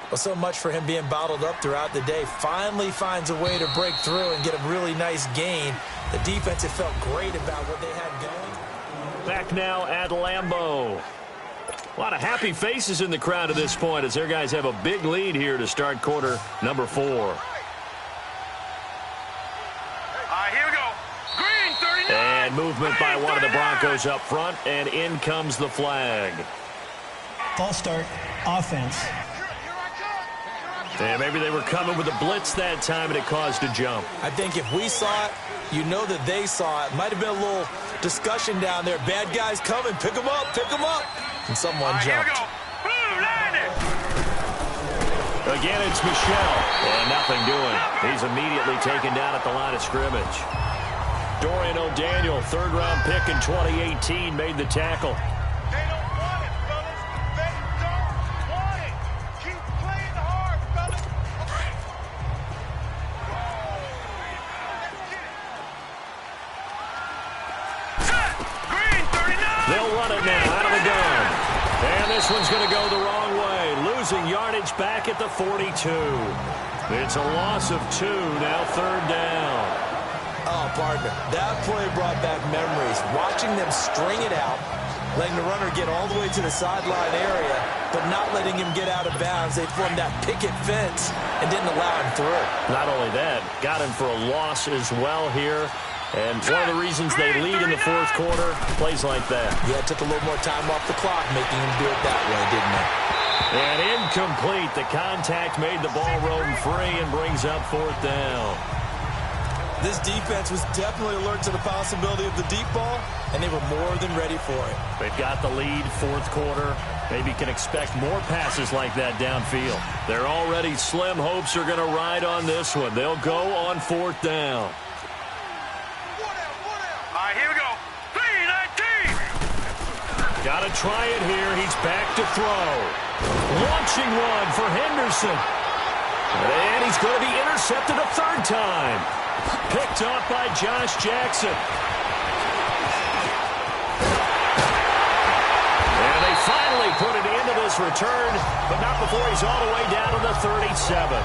Well, so much for him being bottled up throughout the day. Finally finds a way to break through and get a really nice gain. The defense have felt great about what they had going. Back now at Lambeau. A lot of happy faces in the crowd at this point as their guys have a big lead here to start quarter number 4. All right, here we go. Green, 39! And movement by one of the Broncos up front, and in comes the flag. False start, offense. And maybe they were coming with a blitz that time, and it caused a jump. I think if we saw it, you know that they saw it. Might have been a little discussion down there. Bad guys coming. Pick them up. Pick them up. And someone Here we jumped. go. Blue, line it! Again, it's Michel. And nothing doing. He's immediately taken down at the line of scrimmage. Dorian O'Daniel, third-round pick in 2018, made the tackle. They don't want it, fellas. They don't want it. Keep playing hard, fellas. Set! Green, 39! They'll run it now out of the gun. And this one's going to go the wrong way, losing yardage back at the 42. It's a loss of 2, now third down. Oh, partner, that play brought back memories. Watching them string it out, letting the runner get all the way to the sideline area, but not letting him get out of bounds. They formed that picket fence and didn't allow him through. Not only that, got him for a loss as well here. And one of the reasons they lead in the fourth quarter, plays like that. Yeah, it took a little more time off the clock, making him do it that way, didn't it? And incomplete. The contact made the ball roam free and brings up fourth down. This defense was definitely alert to the possibility of the deep ball, and they were more than ready for it. They've got the lead, fourth quarter. Maybe can expect more passes like that downfield. They're already slim hopes are going to ride on this one. They'll go on fourth down. All right, here we go. 3-19! Got to try it here. He's back to throw. Launching one for Henderson. And he's going to be intercepted a third time. Picked up by Josh Jackson. And they finally put it into this return, but not before he's all the way down to the 37.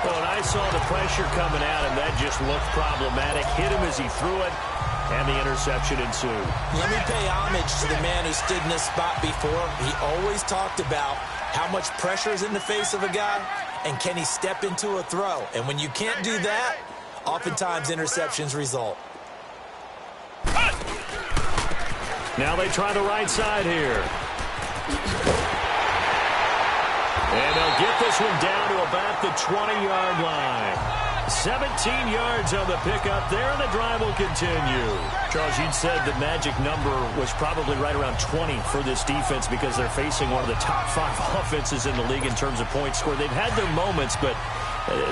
Well, and I saw the pressure coming at him. That just looked problematic. Hit him as he threw it, and the interception ensued. Let me pay homage to the man who stood in this spot before. He always talked about how much pressure is in the face of a guy, and can he step into a throw. And when you can't do that, oftentimes interceptions result. Now they try the right side here. And they'll get this one down to about the 20-yard line. 17 yards on the pickup there, and the drive will continue. Charles, you'd said the magic number was probably right around 20 for this defense because they're facing one of the top 5 offenses in the league in terms of points scored. They've had their moments, but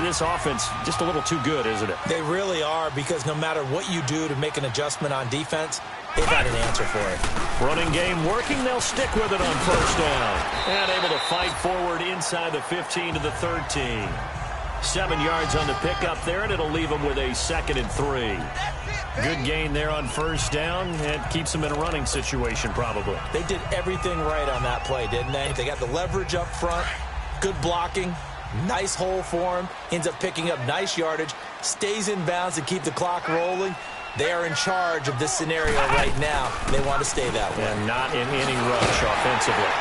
this offense just a little too good, isn't it? They really are, because no matter what you do to make an adjustment on defense, they've got an answer for it. Running game working. They'll stick with it on first down. And able to fight forward inside the 15 to the 13. 7 yards on the pickup there, and it'll leave them with a 2nd and 3. Good gain there on first down, and keeps them in a running situation probably. They did everything right on that play, didn't they? They got the leverage up front, good blocking, nice hole for him, ends up picking up nice yardage, stays in bounds to keep the clock rolling. They are in charge of this scenario right now. They want to stay that way. And not in any rush offensively.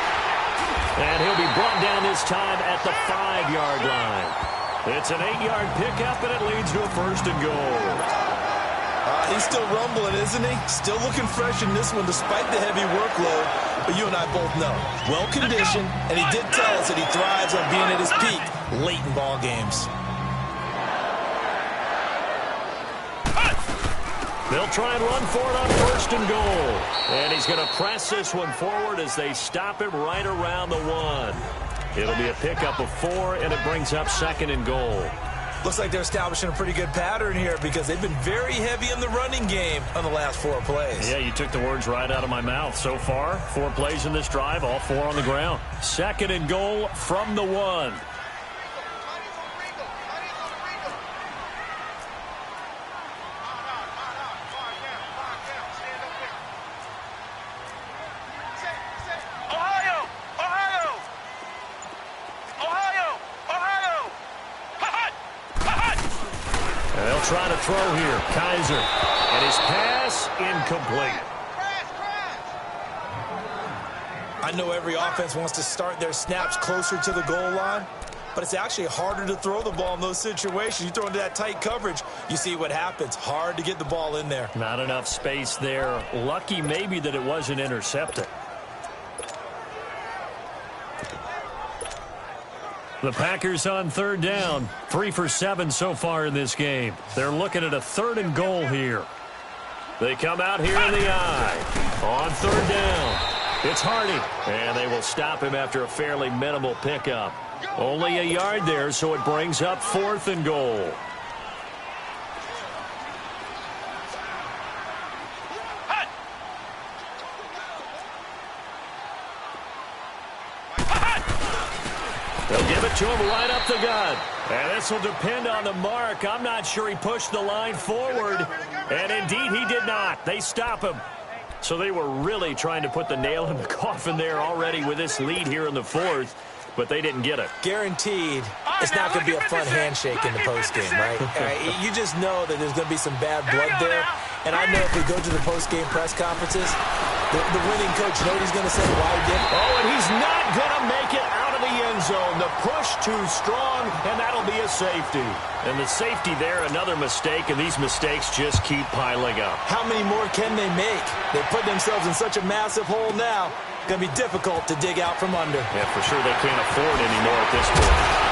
And he'll be brought down this time at the 5-yard line. It's an 8-yard pickup, and it leads to a 1st and goal. He's still rumbling, isn't he? Still looking fresh in this one despite the heavy workload. But you and I both know, well-conditioned, and he did tell us that he thrives on being at his peak late in ball games. They'll try and run for it on 1st and goal. And he's going to press this one forward as they stop him right around the 1. It'll be a pickup of 4, and it brings up 2nd and goal. Looks like they're establishing a pretty good pattern here because they've been very heavy in the running game on the last 4 plays. Yeah, you took the words right out of my mouth. So far, 4 plays in this drive, all 4 on the ground. 2nd and goal from the 1. Trying to throw here. Kaiser. And his pass incomplete. I know every offense wants to start their snaps closer to the goal line, but it's actually harder to throw the ball in those situations. You throw into that tight coverage, you see what happens. Hard to get the ball in there. Not enough space there. Lucky maybe that it wasn't intercepted. The Packers on 3rd down. 3 for 7 so far in this game. They're looking at a 3rd and goal here. They come out here in the eye. On 3rd down. It's Hardy. And they will stop him after a fairly minimal pickup. Only a yard there, so it brings up 4th and goal. They'll give it to him right up the gut. And this will depend on the mark. I'm not sure he pushed the line forward. And indeed, he did not. They stop him. So they were really trying to put the nail in the coffin there already with this lead here in the 4th. But they didn't get it. Guaranteed, it's not going to be a fun handshake in the postgame, right? You just know that there's going to be some bad blood there. And I know if we go to the postgame press conferences, the winning coach, you know what he's going to say why he did it? Oh, and he's not going to make it out of the end zone. The push too strong, and that'll be a safety. And the safety there, another mistake, and these mistakes just keep piling up. How many more can they make? They put themselves in such a massive hole now. Going to be difficult to dig out from under. Yeah, for sure they can't afford anymore at this point.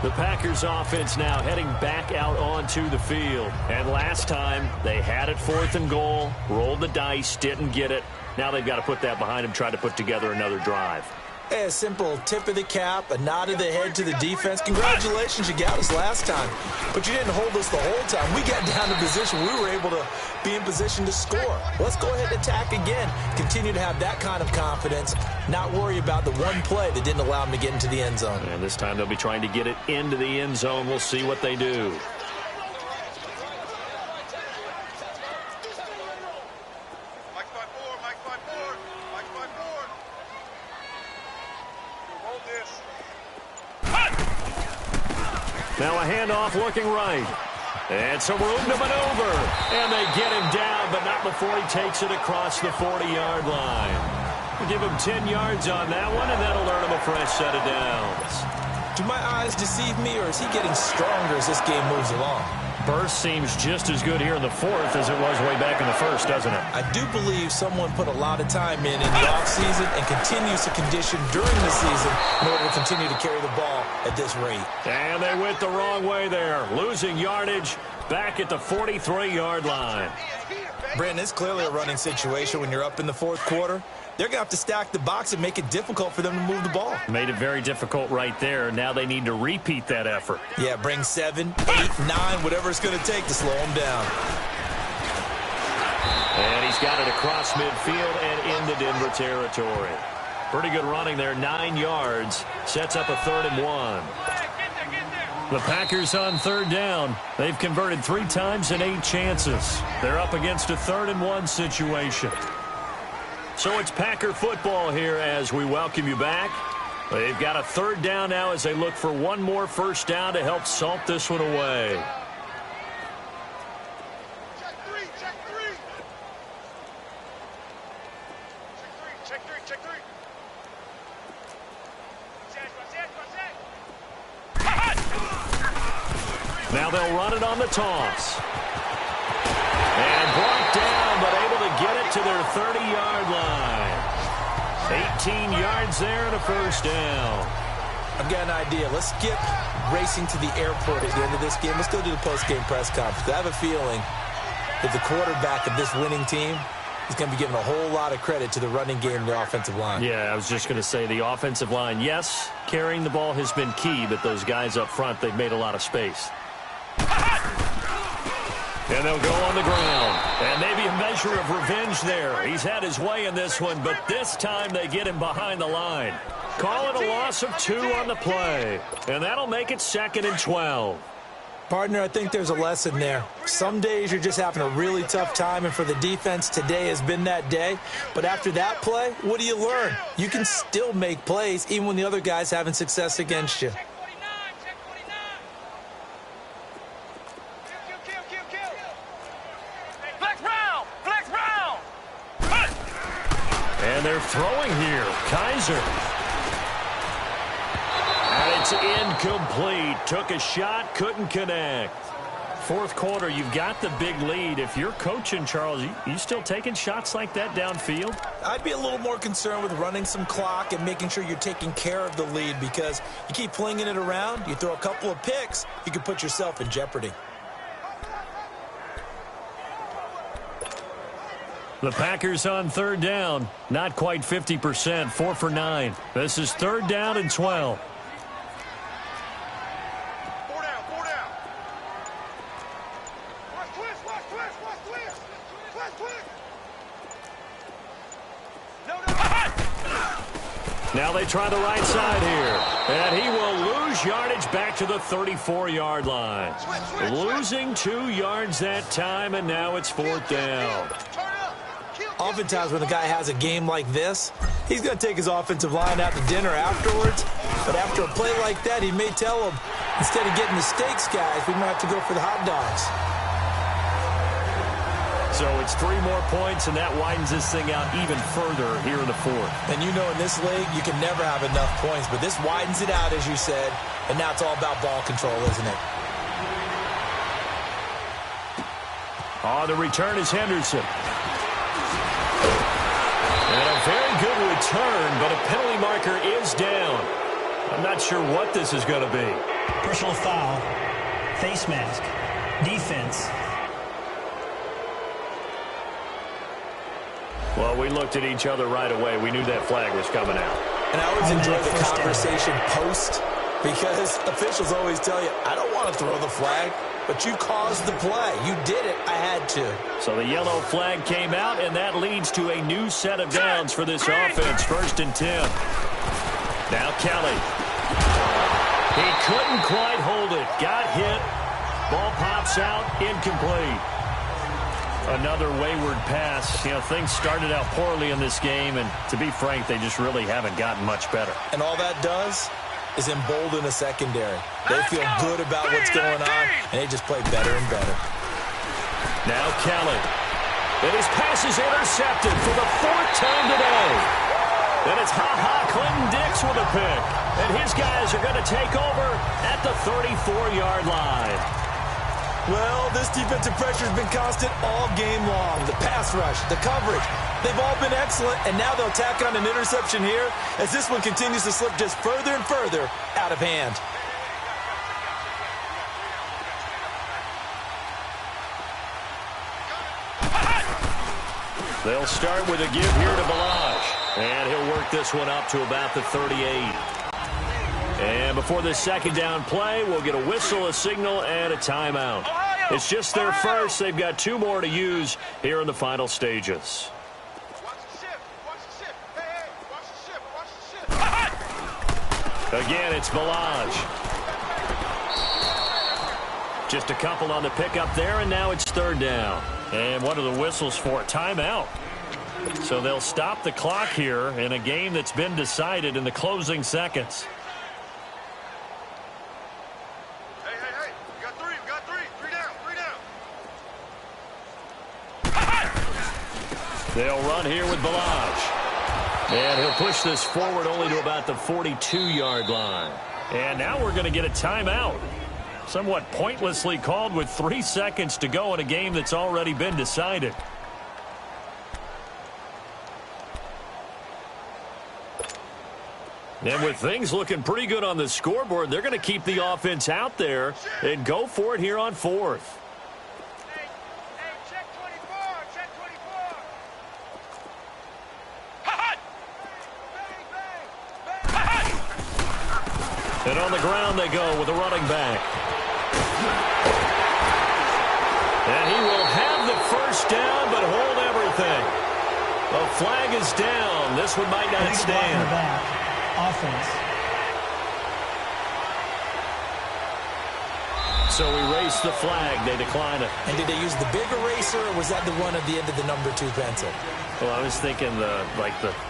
The Packers offense now heading back out onto the field. And last time, they had it 4th and goal, rolled the dice, didn't get it. Now they've got to put that behind them, try to put together another drive. Hey, a simple tip of the cap, a nod of the head to the defense. Congratulations, you got us last time. But you didn't hold us the whole time. We got down to position. We were able to be in position to score. Let's go ahead and attack again. Continue to have that kind of confidence. Not worry about the one play that didn't allow them to get into the end zone. And this time they'll be trying to get it into the end zone. We'll see what they do. Now a handoff looking right. And some room to maneuver. And they get him down, but not before he takes it across the 40-yard line. We'll give him 10 yards on that one, and that'll earn him a fresh set of downs. Do my eyes deceive me, or is he getting stronger as this game moves along? Burst seems just as good here in the fourth as it was way back in the first, doesn't it? I do believe someone put a lot of time in the offseason and continues to condition during the season in order to continue to carry the ball at this rate. And they went the wrong way there, losing yardage back at the 43-yard line. Brandon, it's clearly a running situation when you're up in the fourth quarter. They're going to have to stack the box and make it difficult for them to move the ball. Made it very difficult right there. Now they need to repeat that effort. Yeah, bring 7, 8, 9, whatever it's going to take to slow them down. And he's got it across midfield and into Denver territory. Pretty good running there, 9 yards. Sets up a 3rd and 1. The Packers on 3rd down. They've converted 3 times in 8 chances. They're up against a 3rd and 1 situation. So it's Packer football here as we welcome you back. They've got a 3rd down now as they look for one more first down to help salt this one away. Check three. Check three. Now they'll run it on the toss. And brought down, but able to get it to their 30-yard line. 18 yards there and a first down. I've got an idea. Let's skip racing to the airport at the end of this game. Let's go do the post-game press conference. I have a feeling that the quarterback of this winning team is going to be giving a whole lot of credit to the running game and the offensive line. Yeah, I was just going to say the offensive line, yes, carrying the ball has been key, but those guys up front, they've made a lot of space. And they'll go on the ground. And maybe a measure of revenge there. He's had his way in this one, but this time they get him behind the line. Call it a loss of 2 on the play. And that'll make it 2nd and 12. Partner, I think there's a lesson there. Some days you're just having a really tough time, and for the defense, today has been that day. But after that play, what do you learn? You can still make plays even when the other guy's having success against you. And they're throwing here. Kaiser. And it's incomplete. Took a shot, couldn't connect. Fourth quarter, you've got the big lead. If you're coaching, Charles, you still taking shots like that downfield? I'd be a little more concerned with running some clock and making sure you're taking care of the lead, because you keep flinging it around, you throw a couple of picks, you can put yourself in jeopardy. The Packers on 3rd down. Not quite 50%, 4 for 9. This is 3rd down and 12. 4 down. Watch twist. No. Now they try the right side here. And he will lose yardage back to the 34-yard line. Losing 2 yards that time, and now it's 4th down. Oftentimes when a guy has a game like this, he's going to take his offensive line out to dinner afterwards. But after a play like that, he may tell them, instead of getting the steaks, guys, we might have to go for the hot dogs. So it's 3 more points, and that widens this thing out even further here in the fourth. And you know in this league, you can never have enough points. But this widens it out, as you said. And now it's all about ball control, isn't it? On the return is Henderson. And a very good return, but a penalty marker is down. I'm not sure what this is going to be. Personal foul, face mask, defense. Well, we looked at each other right away. We knew that flag was coming out. And I always enjoy the conversation post, because officials always tell you, I don't want to throw the flag, but you caused the play. You did it. I had to. So the yellow flag came out, and that leads to a new set of downs for this offense. 1st and 10. Now Kelly. He couldn't quite hold it. Got hit. Ball pops out. Incomplete. Another wayward pass. You know, things started out poorly in this game, and to be frank, they just really haven't gotten much better. And all that does is embolden a secondary. They feel good about what's going on, and they just play better and better. Now Kelly. And his pass is intercepted for the 4th time today. And it's Clinton Dix with a pick. And his guys are going to take over at the 34-yard line. Well, this defensive pressure has been constant all game long. The pass rush, the coverage, they've all been excellent, and now they'll tack on an interception here as this one continues to slip just further and further out of hand. They'll start with a give here to Balazs, and he'll work this one up to about the 38. And before this second down play, we'll get a whistle, a signal, and a timeout. It's just their first. They've got 2 more to use here in the final stages. Again, it's Balazs. Just a couple on the pickup there, and now it's third down. And what are the whistles for? Timeout. So they'll stop the clock here in a game that's been decided in the closing seconds. Hey, we got three down. They'll run here with Balazs. And he'll push this forward only to about the 42-yard line. And now we're going to get a timeout. Somewhat pointlessly called with 3 seconds to go in a game that's already been decided. And with things looking pretty good on the scoreboard, they're going to keep the offense out there and go for it here on 4th. Hey, check 24. And on the ground they go with a running back. And he will have the first down, but hold everything. A flag is down. This one might not stand. Offense. So erase the flag. They decline it. And did they use the big eraser, or was that the one at the end of the number 2 pencil? Well, I was thinking the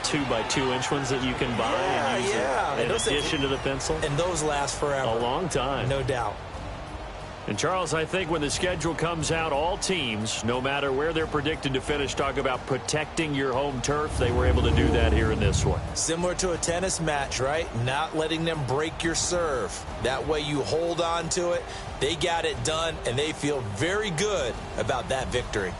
2x2-inch ones that you can buy and use in addition to the pencil. And those last forever. A long time. No doubt. And, Charles, I think when the schedule comes out, all teams, no matter where they're predicted to finish, talk about protecting your home turf. They were able to do that here in this one. Similar to a tennis match, right? Not letting them break your serve. That way you hold on to it. They got it done, and they feel very good about that victory.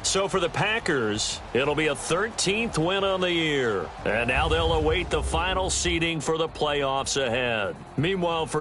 So for the Packers, it'll be a 13th win on the year. And now they'll await the final seeding for the playoffs ahead. Meanwhile, for